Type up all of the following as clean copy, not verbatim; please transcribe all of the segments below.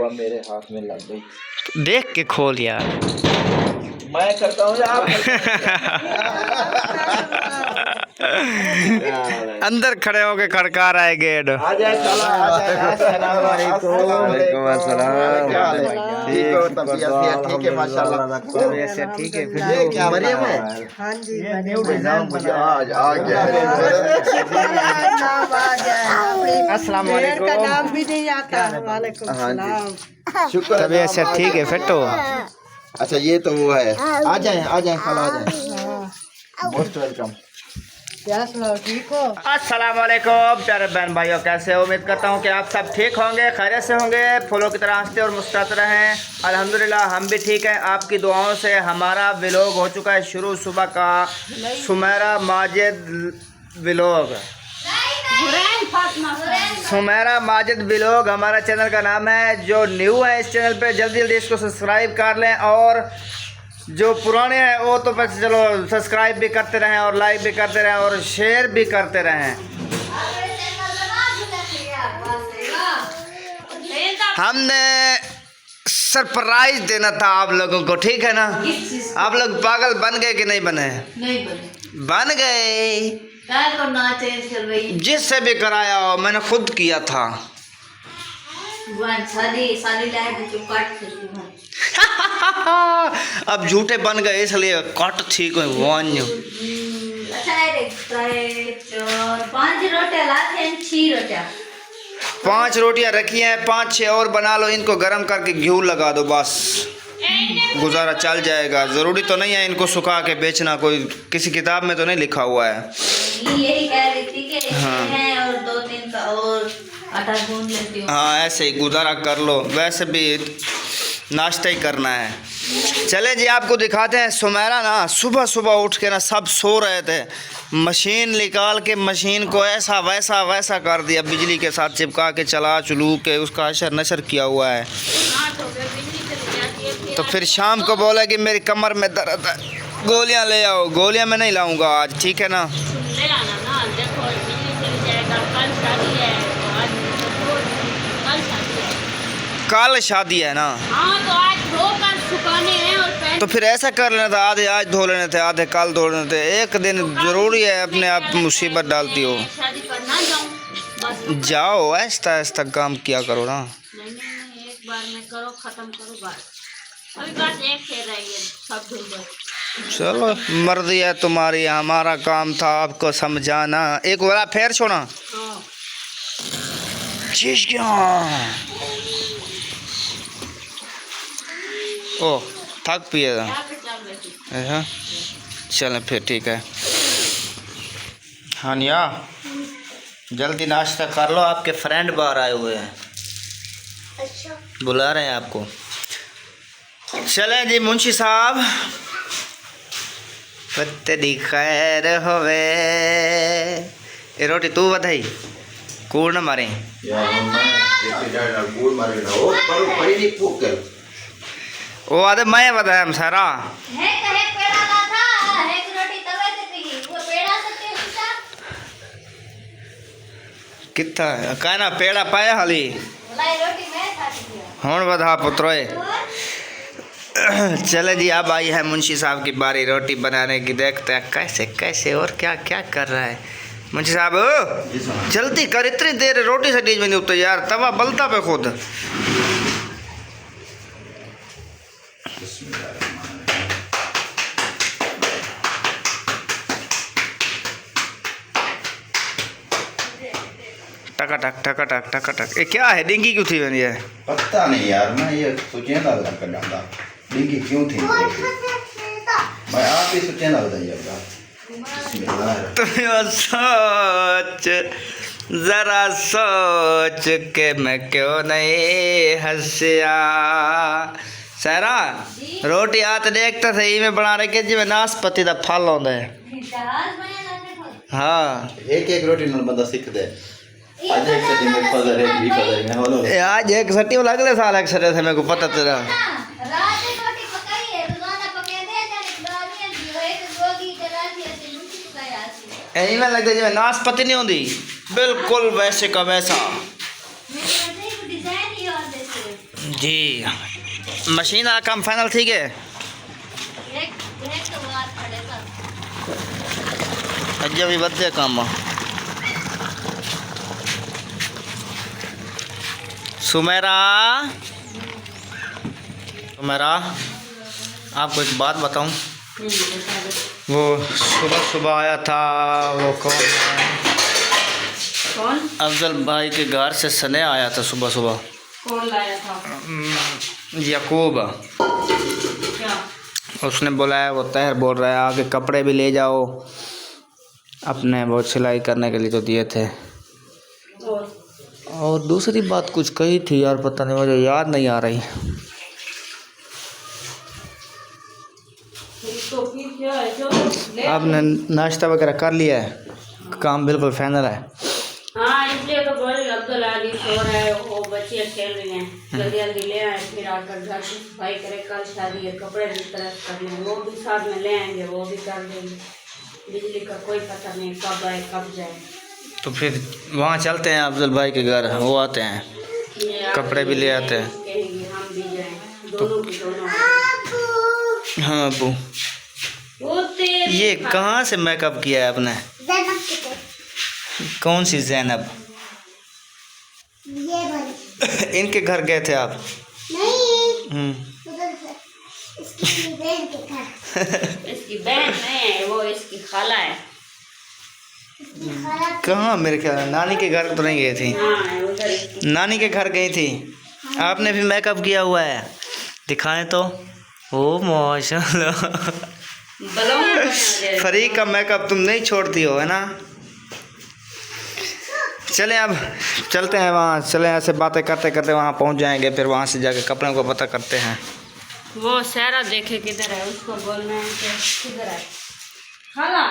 दफा मेरे हाथ में लग गई। देख के खोल यार। मैं करता हूँ आप अंदर खड़े होके खड़का रहा है गेट। आ जाए चला आ जाए। अस्सलाम वालेकुम। क्या हाल है? ठीक हो? तबीयत ठीक है माशाल्लाह। तबीयत ठीक है। फिर ये क्या मरियम है? हाँ जी मुझे आज आ गया। अस्सलाम का वालेकुम। नाम भी नहीं आता। वालेकुम सलाम। शुक्र है। तबीयत से ठीक है फिटो। अच्छा ये तो वो है। आ जाए कल आ जाए। Most welcome. क्या सुनाओ, ठीक हो? अस्सलाम वालेकुम प्यारे बहन भाइयों, कैसे हो? उम्मीद करता हूँ कि आप सब ठीक होंगे, खैरियत से होंगे, फूलों की तरह हंसते और मुस्कुराते रहें। अल्हम्दुलिल्लाह हम भी ठीक हैं। आपकी दुआओं से हमारा व्लॉग हो चुका है शुरू सुबह का। सुमेरा माजिद व्लॉग, सुमेरा माजिद व्लॉग हमारा चैनल का नाम है। जो न्यू है इस चैनल पे जल्दी जल्दी इसको सब्सक्राइब कर लें, और जो पुराने हैं वो तो बस चलो सब्सक्राइब भी करते रहें और लाइक भी करते रहें और शेयर भी करते रहें। हमने सरप्राइज देना था आप लोगों को, ठीक है ना? आप लोग पागल बन गए कि नहीं बने? नहीं बने। बन गए। काय को ना चेंज कर रही जिससे भी कराया हो, मैंने खुद किया था। साली लाए जो काट अब झूठे बन गए इसलिए कट ठीक है। वन अच्छा है रे। 5 रोटियां लाते हैं, 6 रोटियां। 5 रोटियां रखी हैं, 5-6 और बना लो। इनको गरम करके घी लगा दो, बस गुजारा चल जाएगा। ज़रूरी तो नहीं है इनको सुखा के बेचना, कोई किसी किताब में तो नहीं लिखा हुआ है। यही कह रही थी कि हैं और 2-3 का और आटा गूंद लेती हूँ। हाँ ऐसे ही गुजारा कर लो, वैसे भी नाश्ता ही करना है। चले जी आपको दिखाते हैं। सुमेरा ना सुबह सुबह उठ के ना सब सो रहे थे, मशीन निकाल के मशीन को ऐसा वैसा वैसा कर दिया, बिजली के साथ चिपका के चला चलू के उसका अशर नशर किया हुआ है। तो फिर शाम को बोला कि मेरी कमर में दर्द है, गोलियां ले आओ। गोलियां मैं नहीं लाऊंगा आज, ठीक है ना? कल शादी है ना। हाँ तो आज धोकर सुखाने हैं और तो फिर ऐसा कर लेना था, आधे आज धो लेने थे, आधे कल धो लेने थे। एक दिन ज़रूरी है, अपने आप मुसीबत डालती हो। शादी पर ना जाऊँ बस। जाओ ऐसा ऐसा काम किया करो ना। नहीं, एक बार में करो, खत्म करो बात। अभी बस एक फेर रही है, सब धुल गए। चलो मर्जी है तुम्हारी, हमारा काम था आपको समझाना। एक बार फेर छोड़ा हाँ। चीज क्या। ओ थक पिएगा। अच्छा चलें फिर ठीक है। हानिया जल्दी नाश्ता कर लो, आपके फ्रेंड बाहर आए हुए हैं। अच्छा। बुला रहे हैं आपको। चलें जी मुंशी साहब, पत्ते दी खैर होवे। ये रोटी तू बधाई कूड़ न मारे। वो आदे मैं बताया हम सारा। है कहे पेड़ा ला था, है कि रोटी तवे से पी, वो पेड़ा सकते उसका। कितना कहना पेड़ा पाया हाली मलाई रोटी मैं खाती हूँ। हूँ बधा पुत्रोए। चले जी अब आई है मुंशी साहब की बारी रोटी बनाने की। देखते हैं कैसे कैसे और क्या क्या कर रहा है मुंशी साहब। जल्दी कर, इतनी देर रोटी से डीज में नहीं उतर यार, तवा बलता पे खुद। टकाटक टकाटक टकाटक। ये क्या है, डिंगी क्यों थी बनी है? पता नहीं यार, मैं ये सोचे ना लगा कर डाला डिंगी क्यों थी। मैं आप ही सोचे ना बताइएगा। तुम सोच जरा सोच के मैं क्यों नहीं हंसिया। सहरा रोटी आते देखता सही में बना रहे जी में नाशपति का फल आंदा है। हाँ एक एक रोटी नाल बंदा सीख दे। आज एक सटी में फजर है भी फजर में होलो। आज एक सटी वाला अगले साल एक सटे से मेरे को पता तेरा। रात में रोटी पकाई है, रोजाना पके दे जाने दानियां दी एक रोगी जला दी ऐसे मुंशी पकाया ऐसे। ऐ में लगता है नाशपति नहीं होती, बिल्कुल वैसे का वैसा। मेरे डिजाइन ही और जैसे जी मशीन वाला काम फाइनल ठीक है एक तो बार पड़ेगा अजय भी बदले काम सुमेरा सुमेरा आपको एक बात बताऊं वो सुबह सुबह आया था वो कौन अफजल भाई के घर से सने आया था सुबह सुबह कौन लाया था याकूब क्या उसने बोला है वो तहर बोल रहा है आगे कपड़े भी ले जाओ अपने वो सिलाई करने के लिए तो दिए थे और दूसरी बात कुछ कही थी यार पता नहीं मुझे याद नहीं आ रही तो फिर क्या है जो ले आपने नाश्ता वगैरह कर लिया है काम बिल्कुल फाइनल है हाँ इसलिए तो बोले अब्दुल आदि सो रहा है वो बच्चे खेल रही हैं जल्दी जल्दी ले आए फिर आकर घर की सफाई करे कल शादी है कपड़े भी प्रेस करने हैं, वो भी साथ में ले आएंगे वो भी कर देंगे बिजली का कोई पता नहीं कब आए कब जाए तो फिर वहाँ चलते हैं अफजल भाई के घर वो आते हैं ये कपड़े भी ले आते हैं कहेंगे हम भी जाएं दोनों की दोनों हाँ अबू वो तेरी ये कहाँ से मेकअप किया है आपने कौन सी जैनब ये वाली इनके घर गए थे आप नहीं उधर से इसकी बहन के घर इसकी बहन नहीं है वो इसकी खाला है इसकी खाला कहाँ मेरे ख्याल नानी के घर तो नहीं गई थी हाँ उधर इसकी नानी के घर गई थी आपने भी मेकअप किया हुआ है दिखाएं तो ओ माशाल्लाह बलौन फरीक का मेकअप तुम नहीं छोड़ती हो है ना चलें अब चलते हैं वहाँ चलें ऐसे बातें करते करते वहाँ पहुँच जाएंगे फिर वहाँ से जाके कपड़ों को पता करते हैं वो सहरा देखे किधर है उसको बोलना है कि किधर है खाला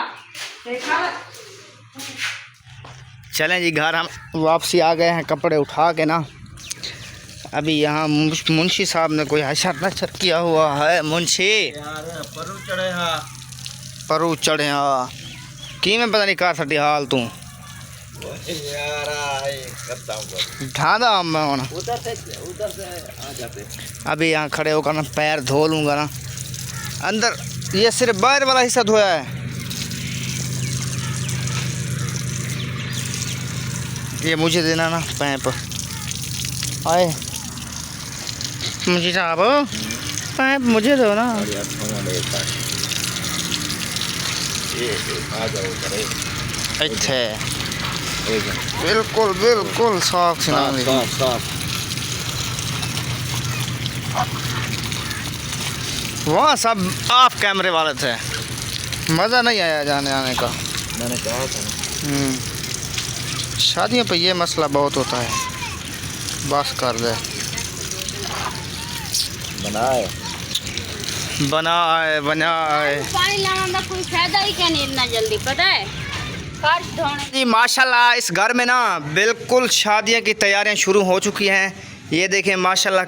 खाला चलें जी घर हम वापसी आ गए हैं कपड़े उठा के ना अभी यहाँ मुंशी साहब ने कोई हशर नशर किया हुआ है मुंशी परू चढ़े हाँ की में पता नहीं कहा सटी हाल तू ढांदा मैं होना अभी यहाँ खड़े होकर ना पैर धो लूँगा ना अंदर ये सिर्फ बाहर वाला हिस्सा धोया है ये मुझे देना ना पैप आए मुझे साहब पैप मुझे दो ना अच्छे बिल्कुल बिल्कुल साफ वहाँ सब ऑफ कैमरे वाले थे मज़ा नहीं आया जाने आने का मैंने कहा था शादियों पे ये मसला बहुत होता है बस कर दे बनाए पानी लाना का कोई फायदा ही क्या नहीं इतना जल्दी पता है कार धोने जी माशाल्लाह इस घर में ना बिल्कुल शादियों की तैयारियां शुरू हो चुकी हैं ये देखें माशाल्लाह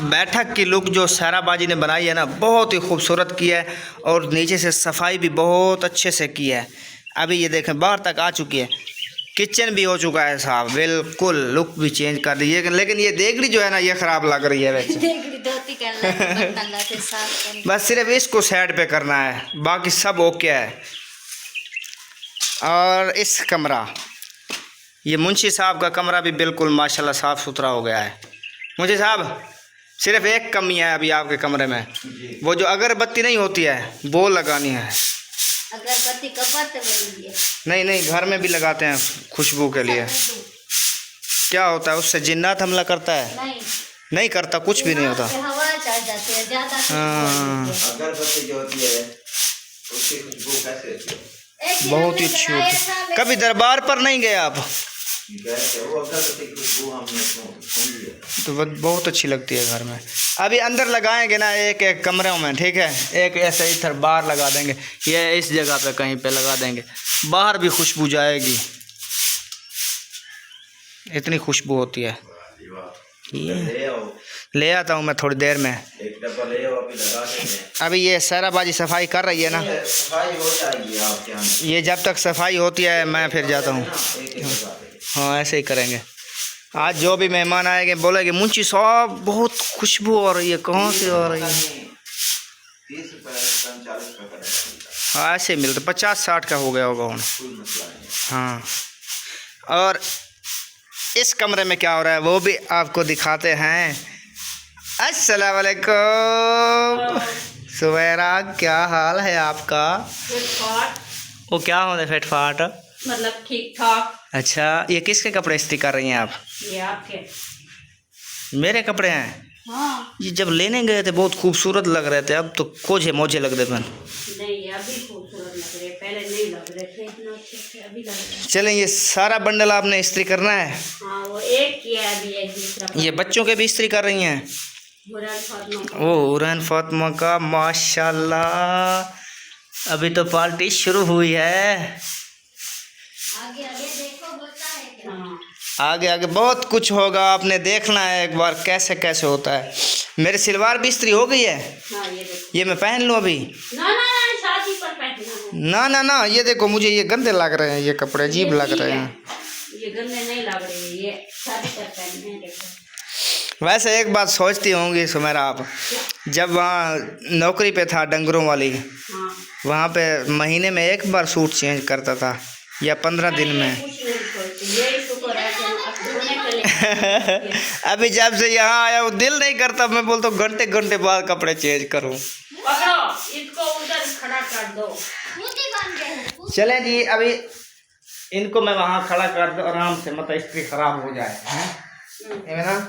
बैठक की लुक जो सहराबाजी ने बनाई है ना बहुत ही खूबसूरत की है और नीचे से सफाई भी बहुत अच्छे से की है अभी ये देखें बाहर तक आ चुकी है किचन भी हो चुका है साहब बिल्कुल लुक भी चेंज कर दी है लेकिन ये देगड़ी जो है ना ये ख़राब लग रही है वैसे देगड़ी धोती कर ले बर्तन लाते साफ कर बस सिर्फ इसको साइड पे करना है बाकी सब ओके है और इस कमरा ये मुंशी साहब का कमरा भी बिल्कुल माशाल्लाह साफ़ सुथरा हो गया है मुंशी साहब सिर्फ एक कमी है अभी आपके कमरे में वो जो अगरबत्ती नहीं होती है वो लगानी है अगरबत्ती कपड़े बनी है नहीं नहीं घर में भी लगाते हैं खुशबू के लिए क्या होता है उससे जिन्नात हमला करता है नहीं नहीं करता कुछ भी नहीं होता हवा चढ़ जाती है ज्यादा हाँ अगरबत्ती जो होती है उसकी खुशबू कैसे होती है बहुत ही अच्छी होती है कभी दरबार पर नहीं गए आप कैसे वो अगरबत्ती की खुशबू हमने सुन लिया तो बहुत अच्छी लगती है घर में अभी अंदर लगाएंगे ना एक एक कमरों में ठीक है एक ऐसे इधर बाहर लगा देंगे ये इस जगह पे कहीं पे लगा देंगे बाहर भी खुशबू जाएगी इतनी खुशबू होती है ये ले आओ ले आता हूँ मैं थोड़ी देर में एक डब्बा ले आओ अभी लगा देंगे अभी ये सहराबाजी सफाई कर रही है ना सफाई हो जाएगी आपके यहाँ ये जब तक सफाई होती है मैं फिर जाता हूँ एक एक लगा देंगे हाँ ऐसे ही करेंगे आज जो भी मेहमान आएंगे बोलेंगे मुंशी साहब बहुत खुशबू आ रही है, कहाँ से आ रही है? 30 रुपये 40 रुपये का मिलता है। हाँ ऐसे मिलता, 50-60 का हो गया होगा उन्हें। कोई मसला नहीं। हाँ, और इस कमरे में क्या हो रहा है वो भी आपको दिखाते हैं। अस्सलाम वालेकुम सुमेरा, क्या हाल है आपका? फिटफाट, वो क्या होता है फिटफाट? मतलब ठीक ठाक। अच्छा, ये किसके कपड़े इस्त्री कर रही हैं आप? ये आपके। मेरे कपड़े हैं? हाँ। ये जब लेने गए थे बहुत खूबसूरत लग रहे थे, अब तो कोझे मोझे लग रहे थे। नहीं, ये अभी खूबसूरत लग रहे, पहले नहीं लग रहे थे इतना अच्छे से, अभी लग रहे हैं। चलें, ये सारा बंडल आपने इस्त्री करना है? हाँ, वो एक किया है, अभी एक दूसरा। ये बच्चों के भी इस्त्री कर रही हैं? बुरान फातिमा का। ओ हुरैन फातिमा का, माशाल्लाह। अभी तो पार्टी शुरू हुई है। आगे आगे देखो होता है क्या। हाँ। आगे आगे बहुत कुछ होगा, आपने देखना है एक बार कैसे कैसे होता है। मेरी सलवार भी इस्त्री हो गई है। हाँ, ये देखो। ये मैं पहन लूँ अभी? ना ना ना, शादी पर पहनना है। ना ना ना, ये देखो मुझे ये गंदे लग रहे हैं, ये कपड़े अजीब लग रहे हैं। ये गंदे नहीं लग रहे, ये शादी पर पहनने हैं, देखो। वैसे एक बात सोचती होंगी सुमेरा आप, जब वहाँ नौकरी पे था डंगरों वाली, हाँ। वहाँ पे महीने में एक बार सूट चेंज करता था या 15 दिन में? कुछ नहीं सोचती, यही शुक्र है कि हम अब धोने के लिए। अभी जब से यहाँ आया हूँ दिल नहीं करता, मैं बोलता हूँ घंटे घंटे बाद कपड़े चेंज करूँ। पकड़ो इसको, उधर खड़ा कर दो। मुट्ठी बांध के चले जी, अभी इनको मैं वहाँ खड़ा कर दूँ आराम से, मतलब इस्त्री खराब हो जाए हैं है ना?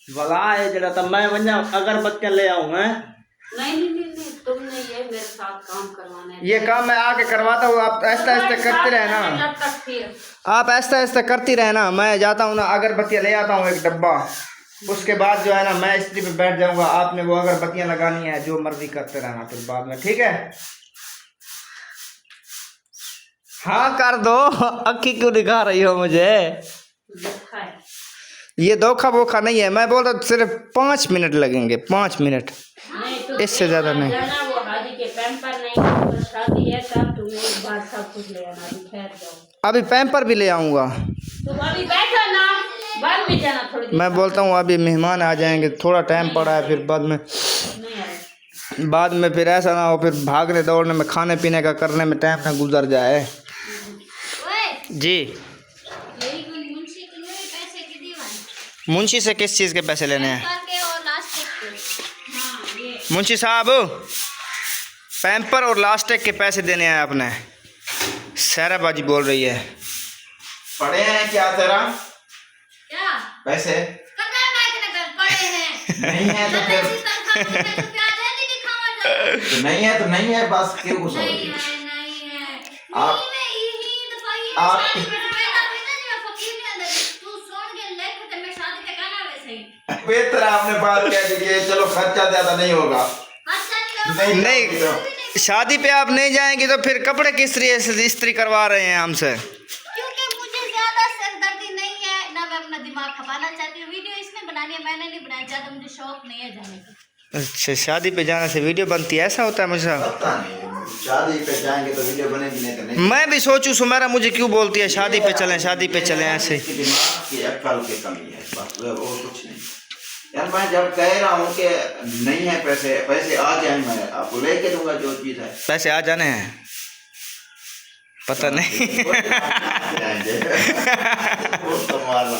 भला है जरा, तब मैं वजह अगरबत्तियाँ ले आऊँ हैं। नहीं नहीं नहीं नहीं, तुमने ये मेरे साथ काम करवाना है। ये काम मैं आके करवाता हूँ, आप ऐसा ऐसा करते रहे ना, जब तक फिर आप ऐसा ऐसा करती रहे ना। मैं जाता हूँ ना, अगरबत्तियाँ ले आता हूँ एक डब्बा, उसके बाद जो है ना मैं इस्त्री पे बैठ जाऊँगा, आपने वो अगरबत्तियाँ लगानी है, जो मर्जी करते रहना फिर बाद में, ठीक है? हाँ कर दो, अक्की क्यों दिखा रही हो मुझे? देखा है। ये धोखा वोखा नहीं है, मैं बोल रहा हूँ सिर्फ 5 मिनट लगेंगे, 5 मिनट, नहीं तो इससे ज़्यादा नहीं। जाना, वो हाजी के पैम्पर नहीं, तो शादी है तब तुम एक बार सब कुछ ले आना, अभी ठहर जाओ। अभी पैम्पर भी ले आऊँगा। तुम अभी बैठो ना, बाद में जाना थोड़ी देर। मैं बोलता हूँ अभी मेहमान आ जाएंगे, थोड़ा टाइम पड़ा है, फिर बाद में फिर ऐसा ना हो फिर भागने दौड़ने में, खाने पीने का करने में टाइम ना गुजर जाए। ओए जी, यही कोई मुंशी के लिए पैसे की दीवान मुंशी से किस चीज़ के पैसे लेने हैं? करके और लास्ट के। हाँ, ये मुंशी साहब, पैम्पर और लास्टेक के पैसे देने हैं आपने। सहरा बाजी बोल रही है। पढ़े हैं क्या तेरा क्या पैसे? कतर में इतने पड़े हैं। नहीं है तो फिर तो नहीं है तो नहीं है, बस क्यों गुस्सा नहीं होती है? है नहीं है आप- नहीं, मैं यही दफाई आप- शादी पे पैदा पैदा नहीं, मैं फकीर नहीं अंदर तू सुन के लेख ते मैं शादी पे गाना वैसे ही बेहतर आपने बात कह दी कि चलो खर्चा ज्यादा नहीं होगा। अच्छा नहीं, शादी पे आप नहीं जाएंगी तो फिर कपड़े किस तरह से इस्त्री करवा रहे हैं हमसे? क्योंकि मुझे ज्यादा सिरदर्दी नहीं है ना, मैं अपना दिमाग खपाना चाहती हूँ। वीडियो इसने बनानी है, मैंने नहीं बनाई, ज्यादा मुझे शौक नहीं है जाने का। अच्छा, शादी पे जाने से वीडियो बनती है, ऐसा होता है मुझे? पता नहीं, शादी पे जाएंगे तो वीडियो बनेगी, नहीं तो नहीं। मैं भी सोचूं सुमेरा मुझे क्यों बोलती है शादी पे चलें, शादी पे चलें ऐसे। इसकी दिमाग की अक्ल की कमी है, बस वो कुछ नहीं। यार मैं जब कह रहा हूँ कि नहीं है पैसे, पैसे आ जाए मैं आपको लेके दूंगा जो चीज़ है। पैसे आ जाने हैं, पता नहीं। वो तो मारना।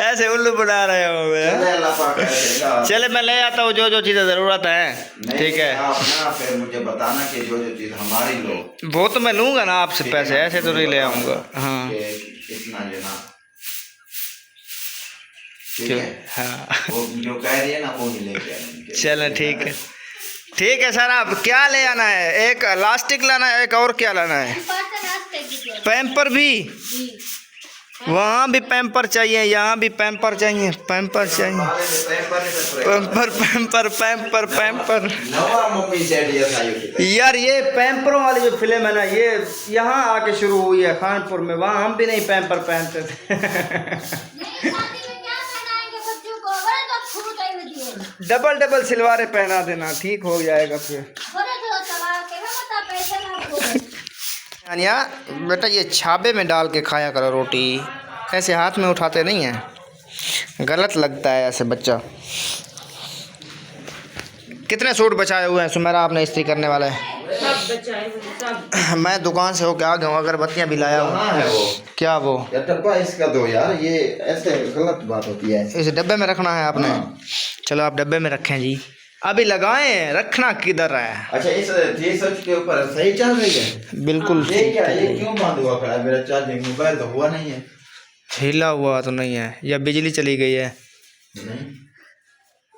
ऐसे उल्लू बना रहे हो चले मैं। अल्लाह पाक करेगा। चले मैं ले आता हूँ जो जो चीज़ें ज़रूरत है, नहीं, ठीक है? आप ना फिर मुझे बताना कि जो जो चीज़ हमारी लो, वो तो मैं लूँगा ना आपसे ठीक है पैसे, ना? ऐसे तो नहीं ले आऊँगा। हाँ कि इतना जो ना, ठीक क्यों? है, हाँ वो जो कह रही है ना वो ही लेके आएंगे। चलो ठीक है, ठीक है सर। आप क्या ले आना है? एक लास्टिक लाना है, एक और क्या लाना है? पैम्पर भी, वहाँ भी पैम्पर चाहिए, यहाँ भी पैम्पर चाहिए, पैम्पर चाहिए, पैम्पर पैम्पर पैम्पर पैम्पर। नवा मम्मी से आइडिया था ये। यार ये पैम्परों वाली जो फिल्म है ना, ये यहाँ आके शुरू हुई है खानपुर में, वहाँ हम भी नहीं पैम्पर पहनते थे। डबल डबल सिलवारे पहना देना, ठीक हो जाएगा फिर। यानिया बेटा ये छाबे में डाल के खाया करो रोटी। ऐसे हाथ में उठाते नहीं हैं, गलत लगता है ऐसे बच्चा। कितने सूट बचाए हुए हैं सुमेरा आपने इस्त्री करने वाले? सब बचाए हुए सब। मैं दुकान से होके आ गया हूँ, अगरबत्तियाँ भी लाया कहाँ हूँ। है वो? क्या वो? यार डब्बा इसका दो यार, ये ऐसे गलत बात होती है। इस डब्बे में रखना है आपने? हाँ। चलो आप डब्बे में रखें जी। अभी लगाएं, रखना किधर है? अच्छा, इस G7 के ऊपर सही चल रही है? बिल्कुल। ये क्या, ये क्यों बंद हुआ खड़ा है? मेरा चार्जिंग मोबाइल तो हुआ नहीं है। हिला हुआ तो नहीं है, या बिजली चली गई है? नहीं,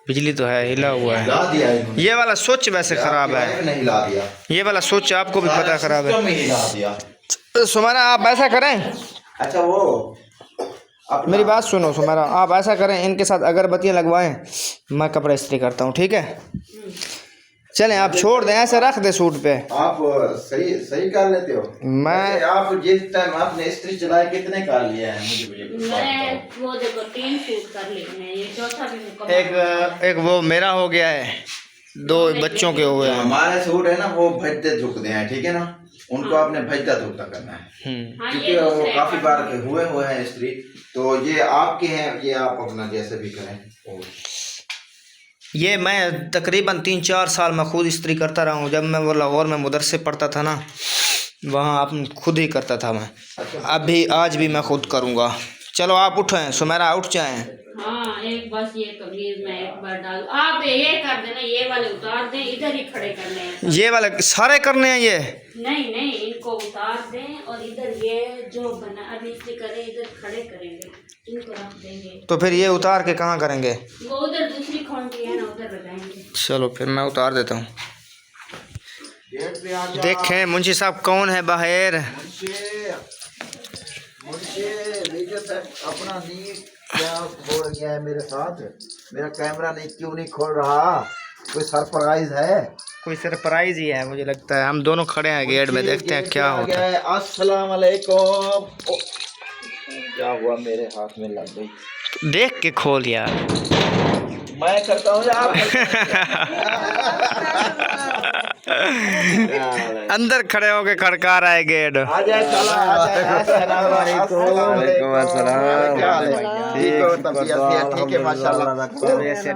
बिजली तो है, हिला हुआ है। ला दिया इन्होंने। ये वाला स्विच वैसे खराब है। नहीं ला दिया, ये वाला स्विच आपको भी पता है खराब सिस्टम है। ही ला दिया। सुमेरा आप ऐसा करें, अच्छा वो अपना- मेरी बात सुनो सुमेरा, आप ऐसा करें, इनके साथ अगरबत्तियाँ लगवाएं, मैं कपड़ा इस्त्री करता हूँ, ठीक है? चलें, आप छोड़ दें, ऐसे रख दे सूट पे। आप सही सही कर लेते हो। मैं- वैसे आप जिस टाइम आपने इस्त्री चलाए कितने कर लिए हैं? मुझे मैं वो देखो 3 सूट कर लिए मैं, ये चौथा भी मुकम्मल। एक वो मेरा हो गया है, 2 बच्चों के हो गए हैं। हमारे सूट है ना, वो भजते झुकते हैं, ठीक है ना, उनको आपने भजता झुकता करना है, हाँ, क्योंकि ये वो दूसरे काफी का। बार के हुए हैं इस्त्री। तो ये आपके हैं, ये आप अपना जैसे भी करें। ये मैं तकरीबन 3-4 साल मैं खुद इस्त्री करता रहा हूँ। जब मैं वो लाहौर में मदरसे पढ़ता था ना, वहाँ आप खुद ही करता था मैं। अभी आज भी मैं खुद करूँगा। चलो आप उठें सुमेरा, उठ जाएं। हाँ, एक बस ये कमीज में एक बार डाल, आप ये कर देना, ये वाले उतार दें, इधर ही खड़े करने हैं। ये वाले सारे करने हैं ये? नहीं नहीं, इनको उतार दें और इधर ये जो बना अभी इसे करें, इधर खड़े करेंगे, इनको रख देंगे। तो फिर ये उतार के कहाँ करेंगे? वो उधर दूसरी खूंटी है ना, उधर लगाएंगे। चलो फिर मैं उतार देता हूँ। देखें मुंशी साहब कौन है बाहर। अपना नीट क्या खोल गया है मेरे साथ? मेरा कैमरा क्यों नहीं खोल रहा? कोई सरप्राइज है? कोई सरप्राइज ही है मुझे लगता है। हम दोनों खड़े हैं गेट में, देखते हैं क्या होता है। अस्सलाम वालेकुम। क्या हुआ, मेरे हाथ में लग गई। देख के खोल यार। मैं करता हूँ यार। अंदर खड़े होके खड़का रहा है गेट। आ जाए, चला आ जाए। अस्सलाम वालेकुम। क्या हाल है? ठीक हो? तबीयत ठीक है माशाल्लाह।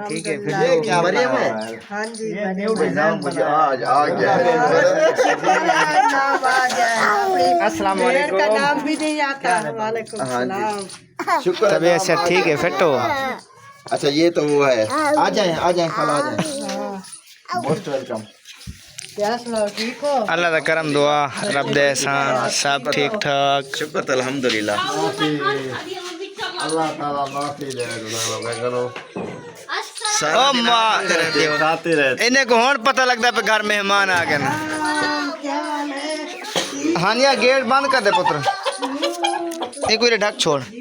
ठीक है फिर ये क्या मरियम है? हाँ जी, मुझे आज आ गया। अस्सलाम का वालेकुम। नाम भी नहीं आता। वालेकुम सलाम। शुक्र तबीयत से ठीक है फिटो? अच्छा, ये तो वो है। आ जाए खाला, आ जाए। Most welcome. क्या सुनाओ, ठीक हो? अल्लाह का करम दुआ रब दे सब ठीक ठाक। शुक्र अल्हम्दुलिल्लाह। अल्लाह ताला माफी दे चलो ओ माँ खाते रहते। इन्हें को होन पता लगता है पे घर मेहमान आ गए ना। क्या हाल है? हाँ जी, गेट बंद कर दे पुत्र। एक बार ढक छोड़, नजर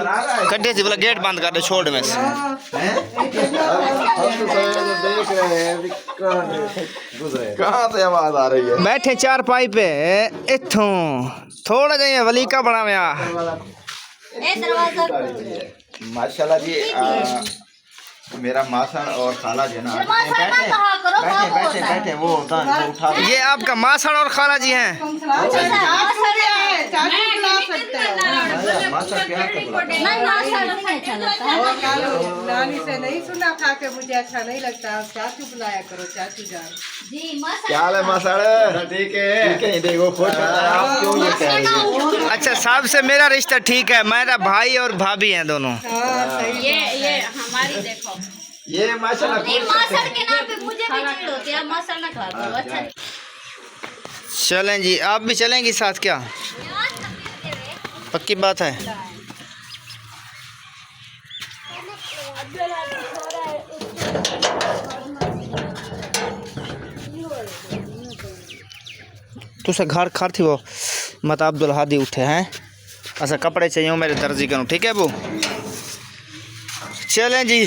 आ रहा है? कड्ढे से बोला गेट बंद कर दे, छोड़ में से। हम तो देख रहे हैं कहाँ से आवाज आ रही है। बैठे 4 पाई पे इथों थोड़ा जाइए वलीका बना में आ। ए दरवाजा माशाल्लाह जी। मेरा मासन और खाला जो ना मासा ना कहा करो, बैठे बैठे वो उठा ये आपका मासन और खाला जी हैं। चाचू बुला सकते हो। मासा क्या नहीं मासा नहीं अच्छा लगता है। नानी से नहीं सुना था कि मुझे अच्छा नहीं लगता। चाचू बुलाया करो, चाचू जान। जी मासा क्या हाल है मासाड़े? ठीक है, देखो खुश होता है। आप क्यों ये कह रही है? अच्छा साहब से मेरा रिश्ता ठीक है, मेरा भाई और भाभी हैं दोनों। हाँ सही। ये हमारी देखो, ये माशाल्लाह नहीं मासा के नाम पे मुझे भी चिढ़ होती है। मासा ना कहा करो, अच्छा चलें जी, आप भी चलेंगी साथ क्या? पक्की बात है। तुसे घर खार थी वो मत अब्दुल हादी उठे हैं। अच्छा कपड़े चाहिए मेरे दर्जी करूँ, ठीक है वो। चलें जी।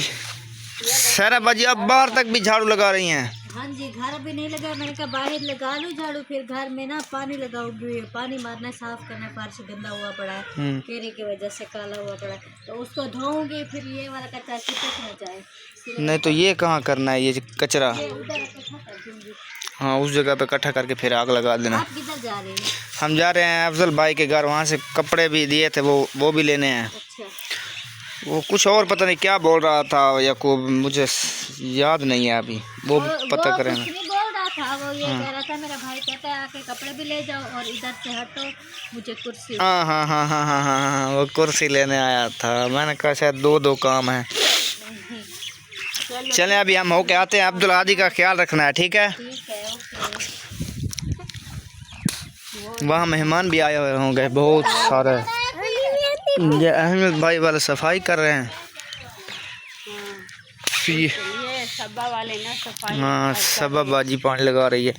सारा बाजी अब बाहर तक भी झाड़ू लगा रही हैं। हाँ जी, घर भी नहीं लगा। मैंने कहा बाहर लगा लूं झाड़ू, फिर घर में ना पानी लगाऊंगी। पानी मारना, साफ करना, फर्श गंदा हुआ पड़ा है केरी की वजह से, काला हुआ पड़ा है, तो उसको धोऊंगी। फिर ये वाला कचरा चिपक ना जाए। नहीं तो ये कहाँ करना है, ये कचरा? ये उधर इकट्ठा कर दूंगी। हाँ उस जगह पे इकट्ठा करके फिर आग लगा देना। आप किधर जा रहे हैं? हम जा रहे हैं अफजल भाई के घर, वहाँ से कपड़े भी दिए थे, वो भी लेने हैं। अच्छा वो कुछ और पता नहीं क्या बोल रहा था याकूब, मुझे याद नहीं है अभी, वो पता वो करेंगे। कुछ नहीं बोल रहा था, वो ये कह रहा था मेरा भाई कहता है आके कपड़े भी ले जाओ और इधर से हटो, मुझे कुर्सी। हाँ हाँ हाँ हाँ हाँ हाँ हाँ, वो कुर्सी लेने आया था। मैंने कहा शायद दो काम है। चलें अभी हम होके आते हैं। अब्दुल आदि का ख्याल रखना है, ठीक है? ठीक है ओके। वहाँ मेहमान भी आए हुए होंगे बहुत सारे। ये अहमद भाई वाले सफाई कर रहे हैं। ये सबा वाले ना सफाई। हाँ सबा बाजी पानी लगा रही है।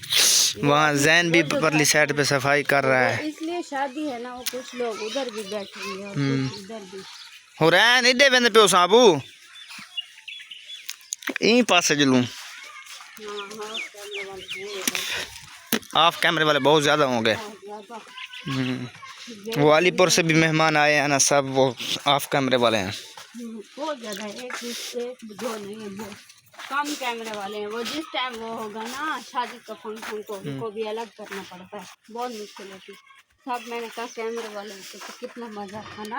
वहाँ जैन भी परली साइड पे सफाई कर रहा है। इसलिए शादी है ना, वो कुछ लोग उधर भी बैठे हुए हैं और कुछ इधर भी। हो रहा है नहीं दे बंदे पे साबू यहीं पास से जलूं। ऑफ कैमरे वाले बहुत ज़्यादा होंगे। वो अलीपुर से भी मेहमान आए हैं ना, सब वो ऑफ कैमरे वाले हैं। बहुत ज़्यादा है, एक दो नहीं है, बहुत कम कैमरे वाले हैं। वो जिस टाइम वो होगा ना शादी का फंक्शन को उनको भी अलग करना पड़ता है, बहुत मुश्किल होती है। सब मैंने कहा कैमरे वाले होते तो कितना मज़ा था ना।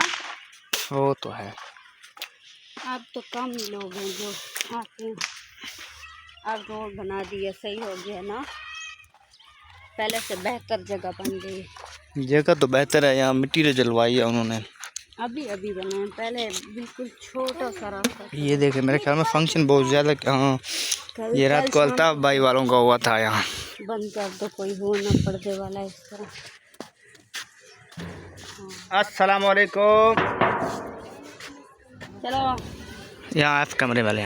वो तो है। अब तो कम ही लोग हैं जो आते हैं। अब रोड बना दिया, सही हो गया ना, पहले से बेहतर जगह बन गई। जगह तो बेहतर है, यहाँ मिट्टी से जलवाई है उन्होंने, अभी बना है, पहले बिल्कुल छोटा सा रास्ता था। ये देखे मेरे ख्याल में फंक्शन बहुत ज़्यादा। हाँ ये रात को अल्ताफ भाई वालों का हुआ था यहाँ। बंद कर दो, कोई हो ना पर्दे वाला इस तरह। अस्सलाम वालेकुम। चलो यहाँ ऑफ कैमरे वाले हैं।